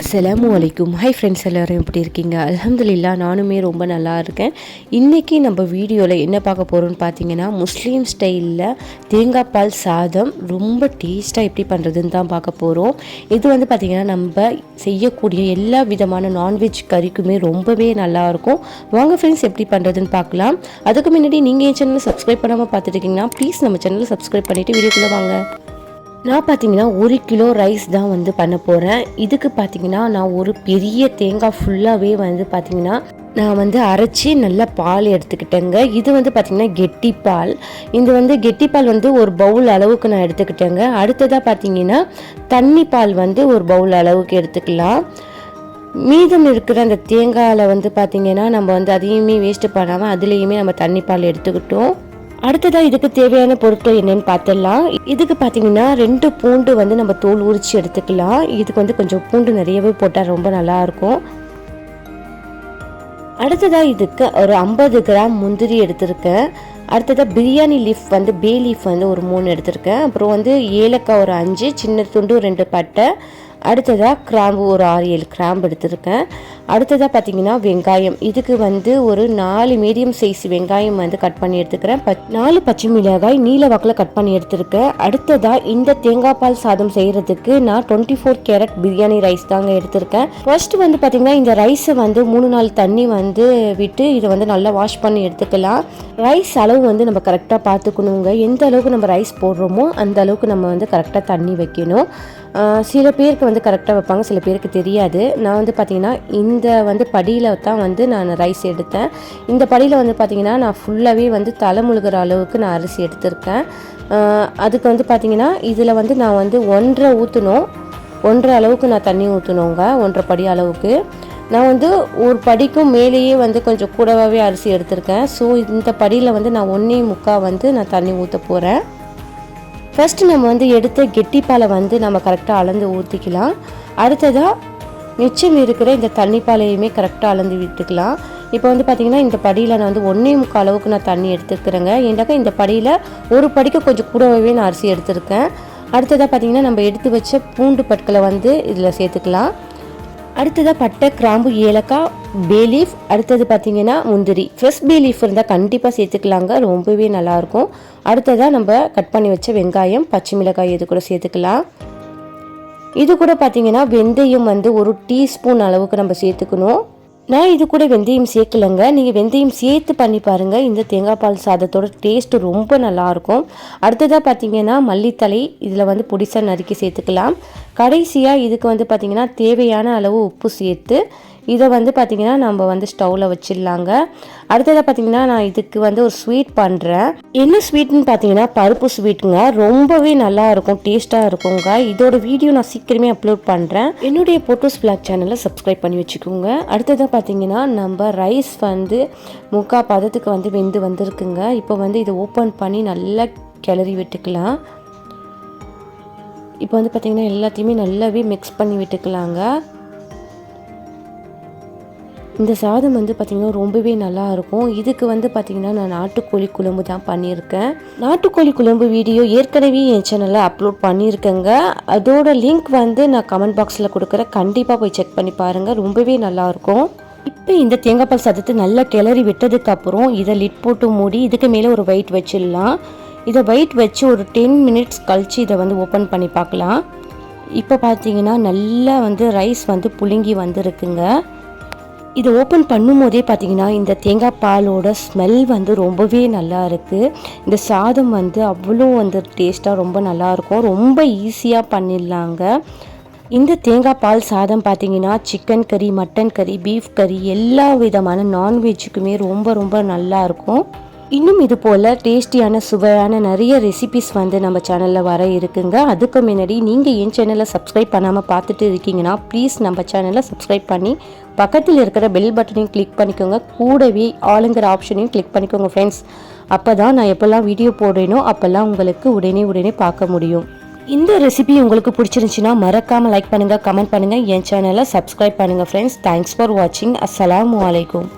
அஸ்ஸலாமு அலைக்கும். Hi friends, எல்லோரும் எப்படி இருக்கீங்க? அல்ஹம்துலில்லாஹ் நானுமே ரொம்ப நல்லா இருக்கேன். இன்றைக்கி நம்ம வீடியோவில் என்ன பார்க்க போகிறோம்னு பார்த்தீங்கன்னா, முஸ்லீம் ஸ்டைலில் தேங்காய் பால் சாதம் ரொம்ப டேஸ்ட்டாக எப்படி பண்ணுறதுன்னு தான் பார்க்க போகிறோம். இது வந்து பார்த்திங்கன்னா நம்ம செய்யக்கூடிய எல்லா விதமான நான்வெஜ் கறிக்குமே ரொம்பவே நல்லாயிருக்கும். வாங்க ஃப்ரெண்ட்ஸ், எப்படி பண்ணுறதுன்னு பார்க்கலாம். அதுக்கு முன்னாடி நீங்கள் என் சேனலை சப்ஸ்கிரைப் பண்ணாமல் பார்த்துருக்கீங்கன்னா ப்ளீஸ் நம்ம சேனலை சப்ஸ்கிரைப் பண்ணிவிட்டு வீடியோக்குள்ளே வாங்க. நான் பார்த்தீங்கன்னா 1 கிலோ ரைஸ் தான் வந்து பண்ண போகிறேன். இதுக்கு பார்த்தீங்கன்னா நான் ஒரு பெரிய தேங்காய் ஃபுல்லாகவே வந்து பார்த்திங்கன்னா நான் வந்து அரைச்சி நல்லா பால் எடுத்துக்கிட்டேங்க. இது வந்து பார்த்திங்கன்னா கெட்டிப்பால். இது வந்து கெட்டிப்பால் வந்து ஒரு பவுல் அளவுக்கு நான் எடுத்துக்கிட்டேங்க. அடுத்ததாக பார்த்திங்கன்னா தண்ணி பால் வந்து ஒரு பவுல் அளவுக்கு எடுத்துக்கலாம். மீதம் இருக்கிற அந்த தேங்காயில் வந்து பார்த்திங்கன்னா நம்ம வந்து அதையுமே வேஸ்ட்டு பண்ணாமல் அதுலேயுமே நம்ம தண்ணி பால் எடுத்துக்கிட்டோம். அடுத்ததாக இதுக்கு தேவையான பொருட்கள் என்னென்னு பார்த்துடலாம். இதுக்கு பார்த்தீங்கன்னா 2 பூண்டு வந்து நம்ம தோல் உரித்து எடுத்துக்கலாம். இதுக்கு வந்து கொஞ்சம் பூண்டு நிறையவே போட்டால் ரொம்ப நல்லாயிருக்கும். அடுத்ததாக இதுக்கு ஒரு 50 கிராம் முந்திரி எடுத்திருக்கேன். அடுத்ததாக பிரியாணி லீஃப் வந்து பே லீஃப் வந்து ஒரு 3 எடுத்திருக்கேன். அப்புறம் வந்து ஏலக்காய் ஒரு 5, சின்ன துண்டு 2 பட்டை. அடுத்ததாக கிராம்பு ஒரு 6-7 கிராம்பு எடுத்திருக்கேன். அடுத்ததாக பார்த்திங்கன்னா வெங்காயம். இதுக்கு வந்து ஒரு 4 மீடியம் சைஸ் வெங்காயம் வந்து கட் பண்ணி எடுத்துக்கிறேன். 4 பச்சை மிளகாய் நீல வாக்கில் கட் பண்ணி எடுத்துருக்கேன். அடுத்ததாக இந்த தேங்காய் பால் சாதம் செய்கிறதுக்கு நான் 24 கேரட் பிரியாணி ரைஸ் தாங்க எடுத்திருக்கேன். ஃபர்ஸ்ட் வந்து பார்த்திங்கன்னா இந்த ரைஸை வந்து 3-4 தண்ணி வந்து விட்டு இதை வந்து நல்லா வாஷ் பண்ணி எடுத்துக்கலாம். ரைஸ் அளவு வந்து நம்ம கரெக்டாக பார்த்துக்கணுங்க. எந்த அளவுக்கு நம்ம ரைஸ் போடுறோமோ அந்த அளவுக்கு நம்ம வந்து கரெக்டாக தண்ணி வைக்கணும். சில பேருக்கு வந்து கரெக்டாக வைப்பாங்க, சில பேருக்கு தெரியாது. நான் வந்து பார்த்திங்கன்னா இந்த வந்து படியில் தான் வந்து நான் ரைஸ் எடுத்தேன். இந்த படியில் வந்து பார்த்திங்கன்னா நான் ஃபுல்லாகவே வந்து தலை முழுகிற அளவுக்கு நான் அரிசி எடுத்திருக்கேன். அதுக்கு வந்து பார்த்திங்கன்னா இதில் வந்து நான் வந்து 1.5 ஊற்றணும். 1.5 அளவுக்கு நான் தண்ணி ஊற்றணுங்க. 1.5 படி அளவுக்கு. நான் வந்து ஒரு படிக்கும் மேலேயே வந்து கொஞ்சம் கூடவே அரிசி எடுத்திருக்கேன். ஸோ இந்த படியில் வந்து நான் 1.25 வந்து நான் தண்ணி ஊற்ற போகிறேன். ஃபஸ்ட்டு நம்ம வந்து எடுத்த கெட்டிப்பாலை வந்து நம்ம கரெக்டாக அளந்து ஊற்றிக்கலாம். அடுத்ததாக மிச்சம் இருக்கிற இந்த தண்ணி பாலையுமே கரெக்டாக அளந்து விட்டுக்கலாம். இப்போ வந்து பார்த்திங்கன்னா இந்த படியில் நான் வந்து 1.25 அளவுக்கு நான் தண்ணி எடுத்துக்கிறேங்க. ஏன்னாக்கா இந்த படியில் ஒரு படிக்கு கொஞ்சம் கூடவே நான் அரிசி எடுத்துருக்கேன். அடுத்ததாக பார்த்திங்கன்னா நம்ம எடுத்து வச்ச பூண்டு பற்களை வந்து இதில் சேர்த்துக்கலாம். அடுத்ததாக பட்டை, கிராம்பு, ஏலக்காய், பே லீஃப். அடுத்தது பார்த்திங்கன்னா முந்திரி. ஃப்ரெஷ் பே லீஃப் இருந்தால் கண்டிப்பாக சேர்த்துக்கலாங்க, ரொம்பவே நல்லாயிருக்கும். அடுத்ததாக நம்ம கட் பண்ணி வச்ச வெங்காயம், பச்சை மிளகாய் இது கூட சேர்த்துக்கலாம். இது கூட பார்த்திங்கன்னா வெந்தயம் வந்து ஒரு டீஸ்பூன் அளவுக்கு நம்ம சேர்த்துக்கணும். நான் இது கூட வெந்தயம் சேர்க்கலைங்க. நீங்கள் வெந்தயம் சேர்த்து பண்ணி பாருங்கள். இந்த தேங்காய் பால் சாதத்தோட டேஸ்ட்டு ரொம்ப நல்லாயிருக்கும். அடுத்ததாக பார்த்திங்கன்னா மல்லித்தலை இதில் வந்து பொடிசாக நறுக்கி சேர்த்துக்கலாம். கடைசியாக இதுக்கு வந்து பார்த்திங்கன்னா தேவையான அளவு உப்பு சேர்த்து இதை வந்து பார்த்திங்கன்னா நம்ம வந்து ஸ்டவ்வில் வச்சிடலாங்க. அடுத்ததாக பார்த்திங்கன்னா நான் இதுக்கு வந்து ஒரு ஸ்வீட் பண்ணுறேன். என்ன ஸ்வீட்னு பார்த்திங்கன்னா பருப்பு ஸ்வீட்டுங்க. ரொம்பவே நல்லா இருக்கும், டேஸ்ட்டாக இருக்குங்க. இதோட வீடியோ நான் சீக்கிரமே அப்லோட் பண்ணுறேன். என்னுடைய போட்டோஸ் பிளாக் சேனலை சப்ஸ்கிரைப் பண்ணி வச்சுக்கோங்க. அடுத்ததாக பார்த்திங்கன்னா நம்ம ரைஸ் வந்து 3/4 பதத்துக்கு வந்து வெந்து வந்திருக்குங்க. இப்போ வந்து இதை ஓப்பன் பண்ணி நல்லா கிளறி விட்டுக்கலாம். இப்போ வந்து பார்த்திங்கன்னா எல்லாத்தையுமே நல்லாவே மிக்ஸ் பண்ணி விட்டுக்கலாங்க. இந்த சாதம் வந்து பார்த்திங்கன்னா ரொம்பவே நல்லாயிருக்கும். இதுக்கு வந்து பார்த்திங்கன்னா நான் நாட்டுக்கோழி குழம்பு தான் பண்ணியிருக்கேன். நாட்டுக்கோழி குழம்பு வீடியோ ஏற்கனவே என் சேனலில் அப்லோட் பண்ணியிருக்கேங்க. அதோட லிங்க் வந்து நான் கமெண்ட் பாக்ஸில் கொடுக்குறேன். கண்டிப்பாக போய் செக் பண்ணி பாருங்கள், ரொம்பவே நல்லாயிருக்கும். இப்போ இந்த தேங்காய் பால் சாதத்தை நல்லா கிளறி விட்டதுக்கப்புறம் இதை லிட் போட்டு மூடி இதுக்கு மேலே ஒரு வெயிட் வச்சிடலாம். இதை வெயிட் வச்சு ஒரு 10 மினிட்ஸ் கழித்து இதை வந்து ஓப்பன் பண்ணி பார்க்கலாம். இப்போ பார்த்திங்கன்னா நல்லா வந்து ரைஸ் வந்து புழுங்கி வந்திருக்குங்க. இதை ஓப்பன் பண்ணும் போதே பார்த்திங்கன்னா இந்த தேங்காய் பாலோட ஸ்மெல் வந்து ரொம்பவே நல்லா இருக்குது. இந்த சாதம் வந்து அவ்வளோ வந்து டேஸ்ட்டாக ரொம்ப நல்லாயிருக்கும். ரொம்ப ஈஸியாக பண்ணிடலாங்க. இந்த தேங்காய் பால் சாதம் பார்த்திங்கன்னா சிக்கன் கறி, மட்டன் கறி, பீஃப் கறி எல்லா விதமான நான்வெஜ்ஜுக்குமே ரொம்ப ரொம்ப நல்லாயிருக்கும். இன்னும் இது போல் டேஸ்டியான சுவையான நிறைய ரெசிபிஸ் வந்து நம்ம சேனலில் வர இருக்குங்க. அதுக்கு முன்னாடி நீங்கள் என் சேனலை சப்ஸ்கிரைப் பண்ணாமல் பார்த்துட்டு இருக்கீங்கன்னா ப்ளீஸ் நம்ம சேனலை சப்ஸ்கிரைப் பண்ணி பக்கத்தில் இருக்கிற பெல் பட்டனையும் கிளிக் பண்ணிக்கோங்க. கூடவே ஆளுங்கிற ஆப்ஷனையும் கிளிக் பண்ணிக்கோங்க ஃப்ரெண்ட்ஸ். அப்போ தான் நான் எப்போல்லாம் வீடியோ போடுறேனோ அப்போல்லாம் உங்களுக்கு உடனே பார்க்க முடியும். இந்த ரெசிபி உங்களுக்கு பிடிச்சிருந்துச்சுன்னா மறக்காமல் லைக் பண்ணுங்கள், கமெண்ட் பண்ணுங்கள், என் சேனலை சப்ஸ்கிரைப் பண்ணுங்கள் ஃப்ரெண்ட்ஸ். தேங்க்ஸ் ஃபார் வாட்சிங். அஸ்ஸலாமு அலைக்கும்.